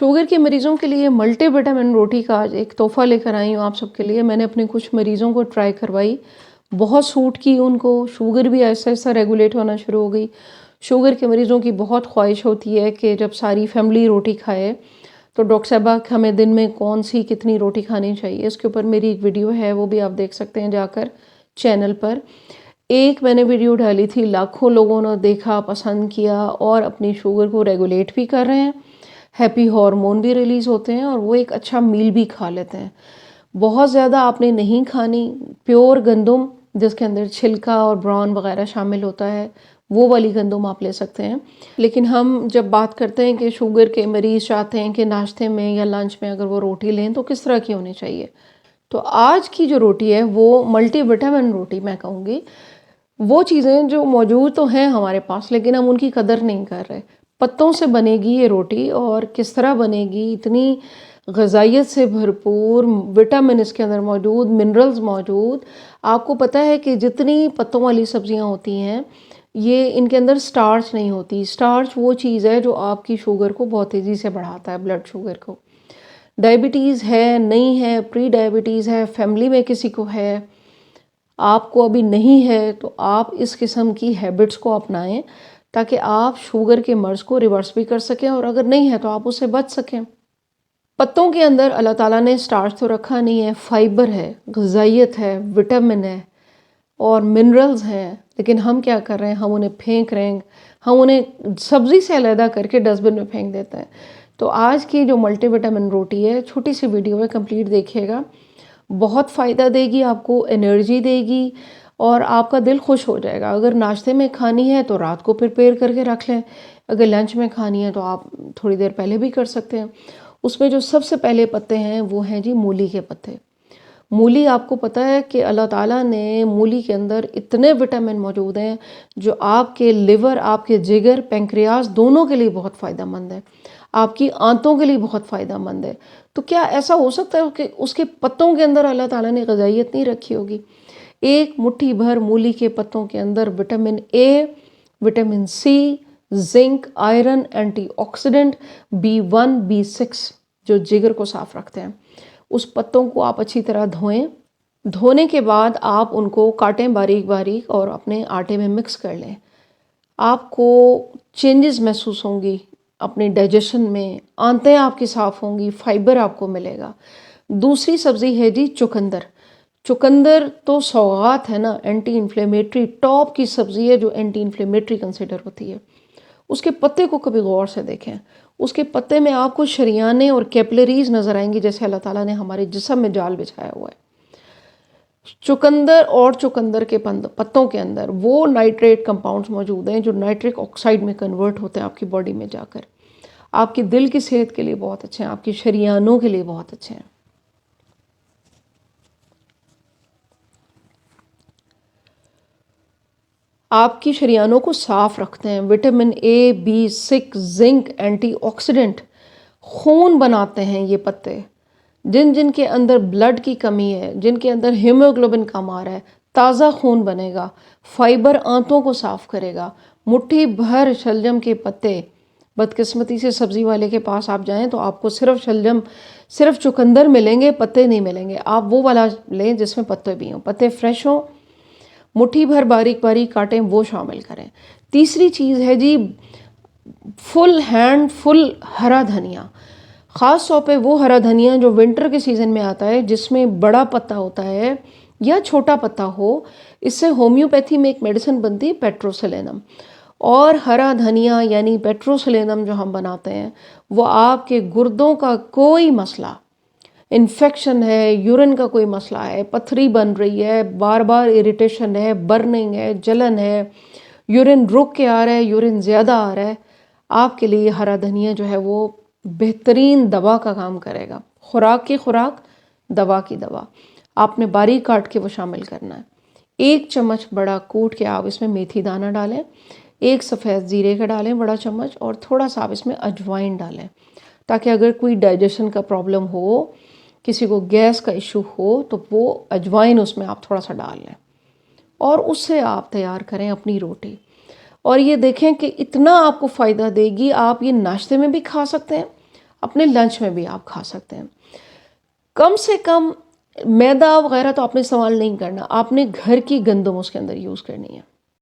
Sugar के मरीज़ों के लिए मल्टीविटामिन रोटी का आज एक तोहफ़ा लेकर आई हूँ आप सबके लिए। मैंने अपने कुछ मरीज़ों को ट्राई करवाई, बहुत सूट की उनको, शुगर भी ऐसा-ऐसा रेगुलेट होना शुरू हो गई। शुगर के मरीज़ों की बहुत ख्वाहिश होती है कि जब सारी फैमिली रोटी खाए, तो डॉक्टर साहबा हमें दिन में कौन-सी कितनी रोटी खानी चाहिए, इसके ऊपर मेरी एक वीडियो है, वो भी आप देख सकते हैं जाकर चैनल पर। एक मैंने वीडियो डाली थी, लाखों लोगों ने देखा, पसंद किया और अपनी शुगर को रेगुलेट भी कर रहे हैं। हैप्पी हार्मोन भी रिलीज़ होते हैं और वो एक अच्छा मील भी खा लेते हैं। बहुत ज़्यादा आपने नहीं खानी, प्योर गंदम जिसके अंदर छिलका और ब्राउन वगैरह शामिल होता है, वो वाली गंदम आप ले सकते हैं। लेकिन हम जब बात करते हैं कि शुगर के मरीज़ चाहते हैं कि नाश्ते में या लंच में अगर वो रोटी लें तो किस तरह की होनी चाहिए। तो आज की जो रोटी है वो मल्टीविटामिन रोटी मैं कहूँगी। वो चीज़ें जो मौजूद तो हैं हमारे पास लेकिन हम उनकी कदर नहीं कर रहे। पत्तों से बनेगी ये रोटी और किस तरह बनेगी, इतनी ग़िज़ाइयत से भरपूर, विटामिन इसके अंदर मौजूद, मिनरल्स मौजूद। आपको पता है कि जितनी पत्तों वाली सब्ज़ियाँ होती हैं, ये इनके अंदर स्टार्च नहीं होती। स्टार्च वो चीज़ है जो आपकी शुगर को बहुत तेज़ी से बढ़ाता है, ब्लड शुगर को। डायबिटीज़ है, नहीं है, प्री डायबिटीज़ है, फैमिली में किसी को है, आपको अभी नहीं है, तो आप इस किस्म की हैबिट्स को अपनाएं ताकि आप शुगर के मर्ज़ को रिवर्स भी कर सकें और अगर नहीं है तो आप उससे बच सकें। पत्तों के अंदर अल्लाह ताला ने स्टार्च तो रखा नहीं है, फाइबर है, ग़िज़ाइयत है, विटामिन है और मिनरल्स हैं, लेकिन हम क्या कर रहे हैं, हम उन्हें फेंक रहे हैं, हम उन्हें सब्ज़ी से अलहदा करके डस्टबिन में फेंक देते हैं। तो आज की जो मल्टीविटामिन रोटी है, छोटी सी वीडियो है, कंप्लीट देखिएगा। बहुत फ़ायदा देगी आपको, एनर्जी देगी और आपका दिल खुश हो जाएगा। अगर नाश्ते में खानी है तो रात को प्रिपेयर करके रख लें, अगर लंच में खानी है तो आप थोड़ी देर पहले भी कर सकते हैं। उसमें जो सबसे पहले पत्ते हैं वो हैं जी मूली के पत्ते। मूली आपको पता है कि अल्लाह ताला ने मूली के अंदर इतने विटामिन मौजूद हैं जो आपके लिवर, आपके जिगर, पैंक्रियास दोनों के लिए बहुत फ़ायदेमंद है, आपकी आंतों के लिए बहुत फ़ायदेमंद है। तो क्या ऐसा हो सकता है कि उसके पत्तों के अंदर अल्लाह ताला ने ग़िज़ाइयत नहीं रखी होगी? एक मुट्ठी भर मूली के पत्तों के अंदर vitamin A, vitamin C, zinc, iron, antioxidant, B1, B6 जो जिगर को साफ़ रखते हैं। उस पत्तों को आप अच्छी तरह धोएं। धोने के बाद आप उनको काटें बारीक-बारीक और अपने आटे में मिक्स कर लें। आपको चेंजेस महसूस होंगी अपने डाइजेशन में, आंतें आपकी साफ़ होंगी, फाइबर आपको मिलेगा। दूसरी सब्ज़ी है जी चुकंदर। चुकंदर तो सौगात है ना, एंटी इन्फ्लेमेटरी टॉप की सब्ज़ी है जो एंटी इन्फ्लेमेटरी कंसिडर होती है। उसके पत्ते को कभी गौर से देखें, उसके पत्ते में आपको शरियाने और कैपिलरीज नज़र आएंगी जैसे अल्लाह ताला ने हमारे जिस्म में जाल बिछाया हुआ है। चुकंदर और चुकंदर के पत्तों के अंदर वो नाइट्रेट कंपाउंड्स मौजूद हैं जो नाइट्रिक ऑक्साइड में कन्वर्ट होते हैं आपकी बॉडी में जाकर। आपके दिल की सेहत के लिए बहुत अच्छे हैं, आपकी शरियानों के लिए बहुत अच्छे हैं। आपकी शरियानों को साफ रखते हैं। Vitamin A, B6, zinc, antioxidant, खून बनाते हैं ये पत्ते। जिन जिन के अंदर ब्लड की कमी है, जिनके अंदर हीमोग्लोबिन कम आ रहा है, ताज़ा खून बनेगा। फाइबर आंतों को साफ करेगा। मुट्ठी भर शलजम के पत्ते, बदकिस्मती से सब्ज़ी वाले के पास आप जाएं तो आपको सिर्फ शलजम, सिर्फ चुकंदर मिलेंगे, पत्ते नहीं मिलेंगे। आप वो वाला लें जिसमें पत्ते भी हों, पत्ते फ्रेश हों, मुट्ठी भर बारीक बारीक काटें, वो शामिल करें। तीसरी चीज़ है जी फुल हैंड फुल हरा धनिया। ख़ास तौर पे वो हरा धनिया जो विंटर के सीज़न में आता है, जिसमें बड़ा पत्ता होता है या छोटा पत्ता हो। इससे होम्योपैथी में एक मेडिसिन बनती है पेट्रोसेलेनम, और हरा धनिया यानी पेट्रोसेलेनम जो हम बनाते हैं वो आपके गुर्दों का कोई मसला, इन्फेक्शन है, यूरिन का कोई मसला है, पथरी बन रही है, बार बार इरिटेशन है, बर्निंग है, जलन है, यूरिन रुक के आ रहा है, यूरिन ज़्यादा आ रहा है, आपके लिए हरा धनिया जो है वो बेहतरीन दवा का काम करेगा। खुराक की खुराक, दवा की दवा। आपने बारीक काट के वो शामिल करना है। 1 चम्मच बड़ा कूट के आप इसमें मेथी दाना डालें, 1 सफ़ेद ज़ीरे का डालें बड़ा चम्मच, और थोड़ा सा आप इसमें अजवाइन डालें ताकि अगर कोई डाइजेशन का प्रॉब्लम हो, किसी को गैस का इशू हो, तो वो अजवाइन उसमें आप थोड़ा सा डाल लें और उससे आप तैयार करें अपनी रोटी। और ये देखें कि इतना आपको फ़ायदा देगी, आप ये नाश्ते में भी खा सकते हैं, अपने लंच में भी आप खा सकते हैं। कम से कम मैदा वगैरह तो आपने इस्तेमाल नहीं करना, आपने घर की गंदम उसके अंदर यूज़ करनी है।